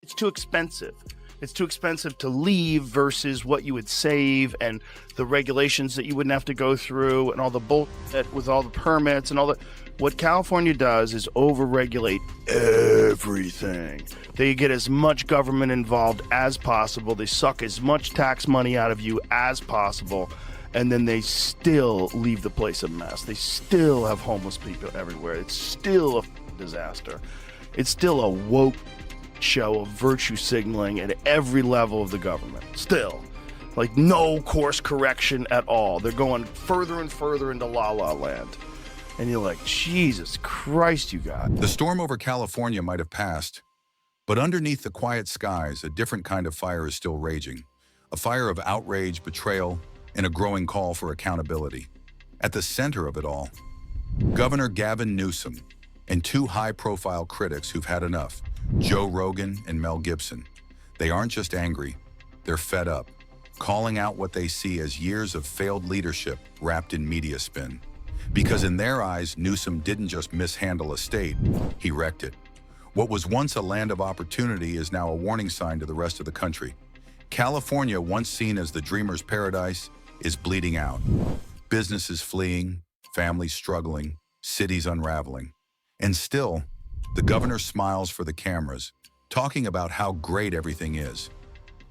It's too expensive. It's too expensive to leave versus what you would save and the regulations that you wouldn't have to go through and all the bullshit with all the permits and all the. What California does is overregulate everything. They get as much government involved as possible. They suck as much tax money out of you as possible. And then they still leave the place a mess. They still have homeless people everywhere. It's still a disaster. It's still a woke show of virtue signaling at every level of the government. Still. Like no course correction at all. They're going further and further into la la land. And you're like, Jesus Christ, you guys. The storm over California might have passed, but underneath the quiet skies, a different kind of fire is still raging. A fire of outrage, betrayal, and a growing call for accountability. At the center of it all, Governor Gavin Newsom and two high-profile critics who've had enough, Joe Rogan and Mel Gibson. They aren't just angry, they're fed up, calling out what they see as years of failed leadership wrapped in media spin. Because in their eyes, Newsom didn't just mishandle a state, he wrecked it. What was once a land of opportunity is now a warning sign to the rest of the country. California, once seen as the dreamer's paradise, is bleeding out. Businesses fleeing, families struggling, cities unraveling. And still, the governor smiles for the cameras, talking about how great everything is.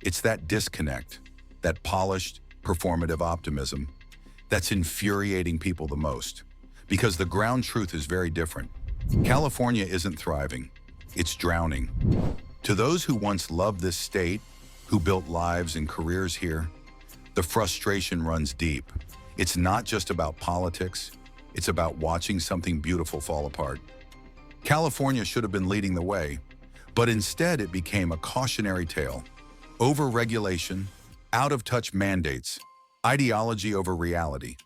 It's that disconnect, that polished, performative optimism, that's infuriating people the most. Because the ground truth is very different. California isn't thriving, it's drowning. To those who once loved this state, who built lives and careers here, the frustration runs deep. It's not just about politics, it's about watching something beautiful fall apart. California should have been leading the way, but instead it became a cautionary tale. Overregulation, out-of-touch mandates, ideology over reality.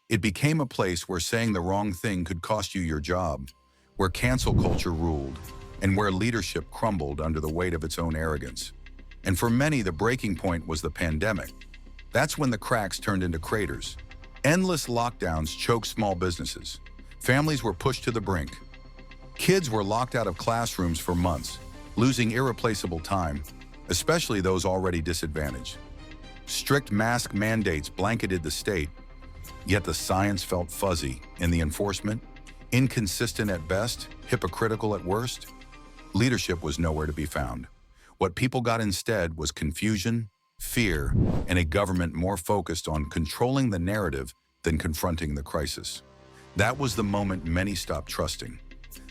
It became a place where saying the wrong thing could cost you your job, where cancel culture ruled, and where leadership crumbled under the weight of its own arrogance. And for many, the breaking point was the pandemic. That's when the cracks turned into craters. Endless lockdowns choked small businesses. Families were pushed to the brink. Kids were locked out of classrooms for months, losing irreplaceable time, especially those already disadvantaged. Strict mask mandates blanketed the state, yet the science felt fuzzy, and the enforcement, inconsistent at best, hypocritical at worst. Leadership was nowhere to be found. What people got instead was confusion, fear, and a government more focused on controlling the narrative than confronting the crisis. That was the moment many stopped trusting.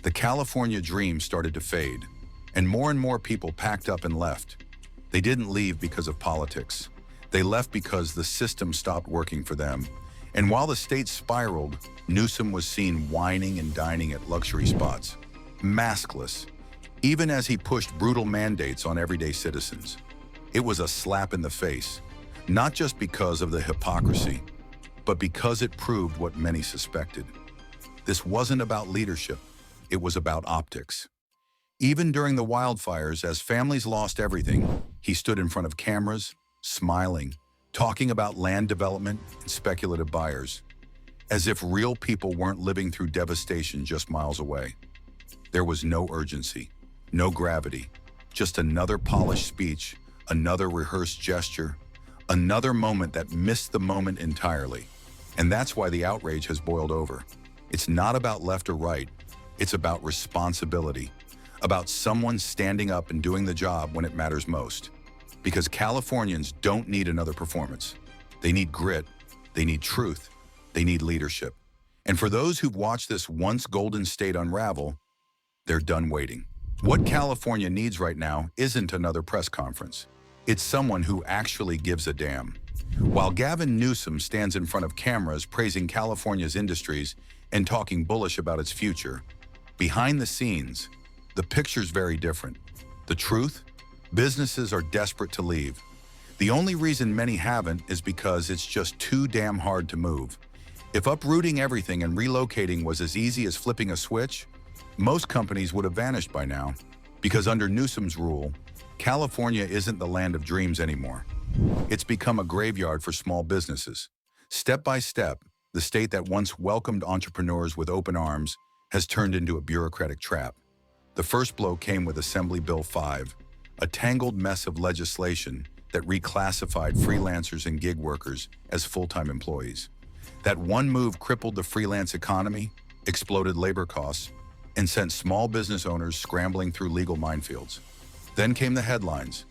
The California dream started to fade, and more people packed up and left. They didn't leave because of politics. They left because the system stopped working for them. And while the state spiraled, Newsom was seen whining and dining at luxury spots, maskless, even as he pushed brutal mandates on everyday citizens. It was a slap in the face, not just because of the hypocrisy, but because it proved what many suspected. This wasn't about leadership, it was about optics. Even during the wildfires, as families lost everything, he stood in front of cameras, smiling, talking about land development and speculative buyers, as if real people weren't living through devastation just miles away. There was no urgency, no gravity, just another polished speech, another rehearsed gesture, another moment that missed the moment entirely. And that's why the outrage has boiled over. It's not about left or right, it's about responsibility, about someone standing up and doing the job when it matters most. Because Californians don't need another performance. They need grit, they need truth, they need leadership. And for those who've watched this once golden state unravel, they're done waiting. What California needs right now isn't another press conference. It's someone who actually gives a damn. While Gavin Newsom stands in front of cameras praising California's industries and talking bullish about its future, behind the scenes, the picture's very different. The truth? Businesses are desperate to leave. The only reason many haven't is because it's just too damn hard to move. If uprooting everything and relocating was as easy as flipping a switch, most companies would have vanished by now. Because under Newsom's rule, California isn't the land of dreams anymore. It's become a graveyard for small businesses. Step by step, the state that once welcomed entrepreneurs with open arms has turned into a bureaucratic trap. The first blow came with Assembly Bill 5, a tangled mess of legislation that reclassified freelancers and gig workers as full-time employees. That one move crippled the freelance economy, exploded labor costs, and sent small business owners scrambling through legal minefields. Then came the headlines.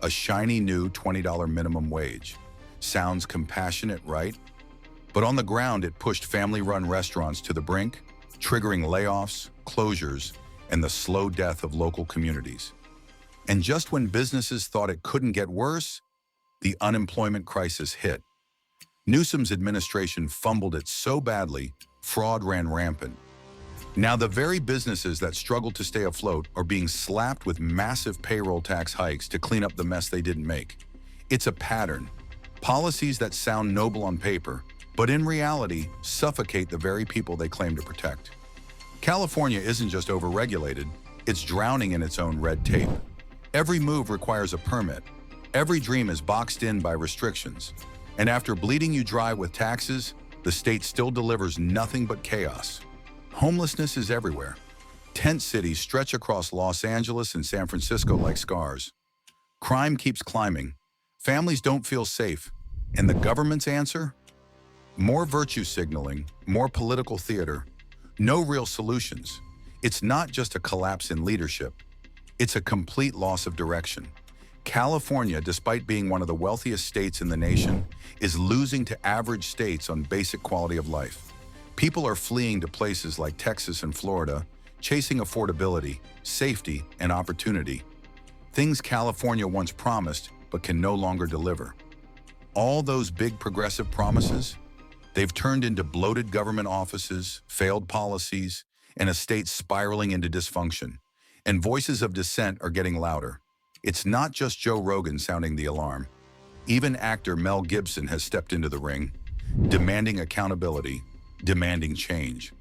A shiny new $20 minimum wage. Sounds compassionate, right? But on the ground, it pushed family-run restaurants to the brink, triggering layoffs, closures, and the slow death of local communities. And just when businesses thought it couldn't get worse, the unemployment crisis hit. Newsom's administration fumbled it so badly, fraud ran rampant. Now the very businesses that struggled to stay afloat are being slapped with massive payroll tax hikes to clean up the mess they didn't make. It's a pattern. Policies that sound noble on paper, but in reality suffocate the very people they claim to protect. California isn't just overregulated, it's drowning in its own red tape. Every move requires a permit. Every dream is boxed in by restrictions. And after bleeding you dry with taxes, the state still delivers nothing but chaos. Homelessness is everywhere. Tent cities stretch across Los Angeles and San Francisco like scars. Crime keeps climbing. Families don't feel safe. And the government's answer? More virtue signaling, more political theater, no real solutions. It's not just a collapse in leadership. It's a complete loss of direction. California, despite being one of the wealthiest states in the nation, is losing to average states on basic quality of life. People are fleeing to places like Texas and Florida, chasing affordability, safety, and opportunity. Things California once promised, but can no longer deliver. All those big progressive promises, they've turned into bloated government offices, failed policies, and a state spiraling into dysfunction. And voices of dissent are getting louder. It's not just Joe Rogan sounding the alarm. Even actor Mel Gibson has stepped into the ring, demanding accountability, demanding change.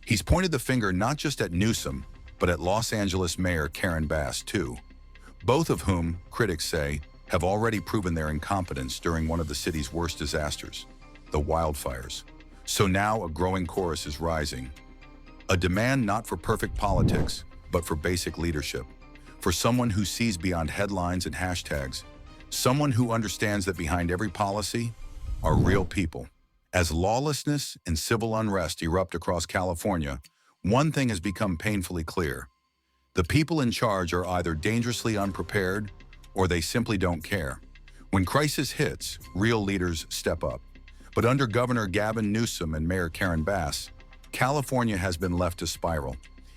He's pointed the finger not just at Newsom, but at Los Angeles Mayor Karen Bass, too. Both of whom, critics say, have already proven their incompetence during one of the city's worst disasters, the wildfires. So now a growing chorus is rising. A demand not for perfect politics, but for basic leadership. For someone who sees beyond headlines and hashtags. Someone who understands that behind every policy are real people. As lawlessness and civil unrest erupt across California, one thing has become painfully clear. The people in charge are either dangerously unprepared or they simply don't care. When crisis hits, real leaders step up. But under Governor Gavin Newsom and Mayor Karen Bass, California has been left to spiral.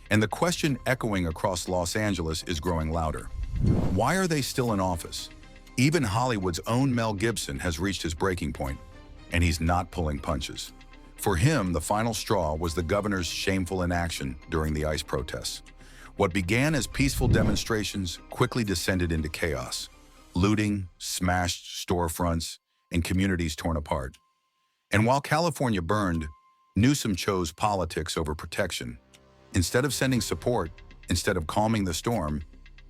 And the question echoing across Los Angeles is growing louder. Why are they still in office? Even Hollywood's own Mel Gibson has reached his breaking point, and he's not pulling punches. For him, the final straw was the governor's shameful inaction during the ICE protests. What began as peaceful demonstrations quickly descended into chaos. Looting, smashed storefronts, and communities torn apart. And while California burned, Newsom chose politics over protection. Instead of sending support, instead of calming the storm,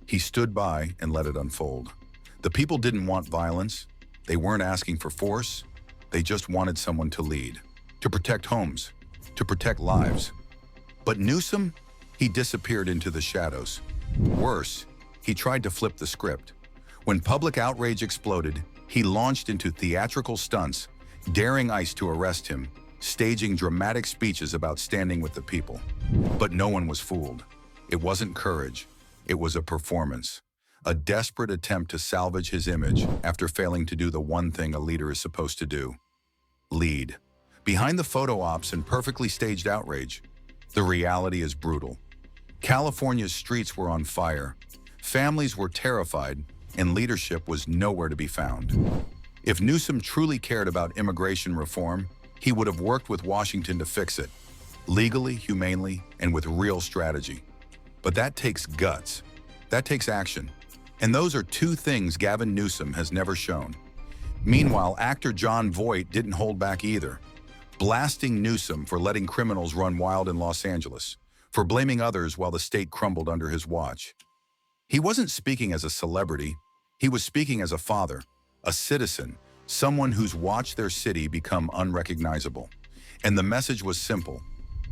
he stood by and let it unfold. The people didn't want violence. They weren't asking for force. They just wanted someone to lead, to protect homes, to protect lives. But Newsom, he disappeared into the shadows. Worse, he tried to flip the script. When public outrage exploded, he launched into theatrical stunts, daring ICE to arrest him, staging dramatic speeches about standing with the people. But no one was fooled. It wasn't courage. It was a performance. A desperate attempt to salvage his image after failing to do the one thing a leader is supposed to do: lead. Behind the photo ops and perfectly staged outrage, the reality is brutal. California's streets were on fire, families were terrified, and leadership was nowhere to be found. If Newsom truly cared about immigration reform, he would have worked with Washington to fix it, legally, humanely, and with real strategy. But that takes guts. That takes action. And those are two things Gavin Newsom has never shown. Meanwhile, actor Jon Voight didn't hold back either, blasting Newsom for letting criminals run wild in Los Angeles, for blaming others while the state crumbled under his watch. He wasn't speaking as a celebrity. He was speaking as a father, a citizen, someone who's watched their city become unrecognizable. And the message was simple.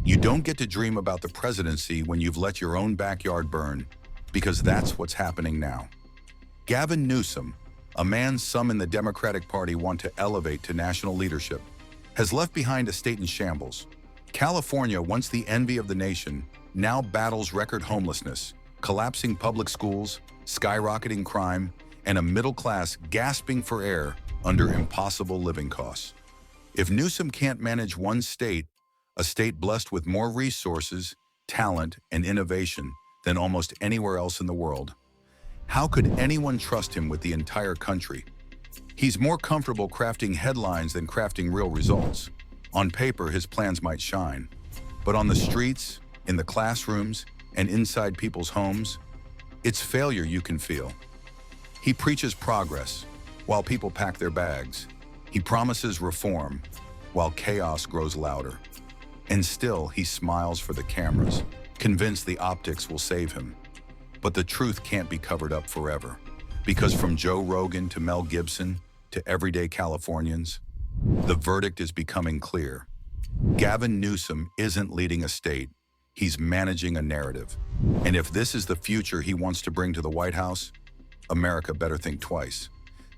You don't get to dream about the presidency when you've let your own backyard burn, because that's what's happening now. Gavin Newsom, a man some in the Democratic Party want to elevate to national leadership, has left behind a state in shambles. California, once the envy of the nation, now battles record homelessness, collapsing public schools, skyrocketing crime, and a middle class gasping for air under impossible living costs. If Newsom can't manage one state, a state blessed with more resources, talent, and innovation than almost anywhere else in the world, how could anyone trust him with the entire country? He's more comfortable crafting headlines than crafting real results. On paper, his plans might shine, but on the streets, in the classrooms, and inside people's homes, it's failure you can feel. He preaches progress while people pack their bags. He promises reform while chaos grows louder. And still, he smiles for the cameras, convinced the optics will save him. But the truth can't be covered up forever, because from Joe Rogan to Mel Gibson to everyday Californians, the verdict is becoming clear. Gavin Newsom isn't leading a state, he's managing a narrative. And if this is the future he wants to bring to the White House, America better think twice.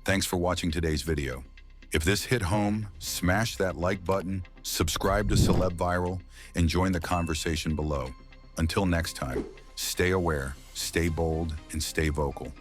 Thanks for watching today's video. If this hit home, smash that like button, subscribe to Celeb Viral, and join the conversation below. Until next time, stay aware, stay bold, and stay vocal.